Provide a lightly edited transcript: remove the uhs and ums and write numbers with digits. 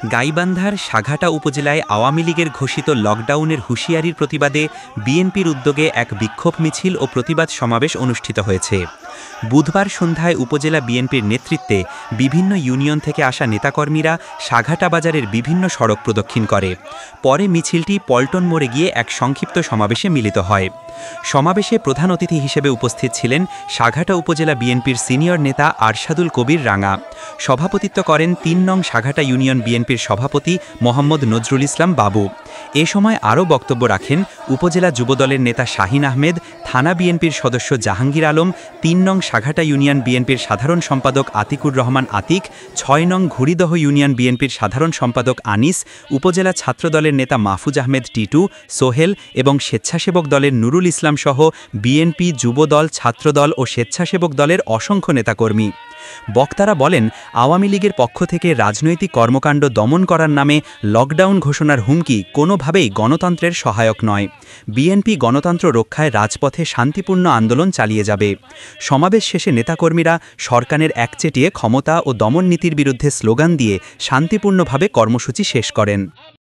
গাইবান্ধার সাঘাটা উপজেলায় আওয়ামী লীগের ঘোষিত লকডাউনের হুঁশিয়ারির প্রতিবাদে বিএনপির উদ্যোগে এক বিক্ষোভ মিছিল ও প্রতিবাদ সমাবেশ অনুষ্ঠিত হয়েছে। বুধবার সন্ধ্যায় উপজেলা বিএনপির নেতৃত্বে বিভিন্ন ইউনিয়ন থেকে আসা নেতাকর্মীরা সাঘাটা বাজারের বিভিন্ন সড়ক প্রদক্ষিণ করে। পরে মিছিলটি পল্টন মোড়ে গিয়ে এক সংক্ষিপ্ত সমাবেশে মিলিত হয়। সমাবেশে প্রধান অতিথি হিসেবে উপস্থিত ছিলেন সাঘাটা উপজেলা বিএনপির সিনিয়র নেতা আরশাদুল কবির রাঙা। সভাপতিত্ব করেন ৩ নং সাঘাটা ইউনিয়ন বিএনপির সভাপতি মোহাম্মদ নজরুল ইসলাম বাবু। এ সময় আরও বক্তব্য রাখেন উপজেলা যুবদলের নেতা শাহিন আহমেদ, থানা বিএনপির সদস্য জাহাঙ্গীর আলম, ৩ নং সাঘাটা ইউনিয়ন বিএনপির সাধারণ সম্পাদক আতিকুর রহমান আতিক, ৬ নং ঘুড়িদহ ইউনিয়ন বিএনপির সাধারণ সম্পাদক আনিস, উপজেলা ছাত্রদলের নেতা মাহফুজ আহমেদ টিটু, সোহেল এবং স্বেচ্ছাসেবক দলের নুরুল ইসলাম সহ বিএনপি, যুবদল, ছাত্রদল ও স্বেচ্ছাসেবক দলের অসংখ্য নেতাকর্মী। বক্তারা বলেন, আওয়ামী লীগের পক্ষ থেকে রাজনৈতিক কর্মকাণ্ড দমন করার নামে লকডাউন ঘোষণার হুমকি কোনোভাবেই গণতন্ত্রের সহায়ক নয়। বিএনপি গণতন্ত্র রক্ষায় রাজপথে শান্তিপূর্ণ আন্দোলন চালিয়ে যাবে। সমাবেশ শেষে নেতাকর্মীরা সরকারের একচেটিয়া ক্ষমতা ও দমন নীতির বিরুদ্ধে স্লোগান দিয়ে শান্তিপূর্ণভাবে কর্মসূচি শেষ করেন।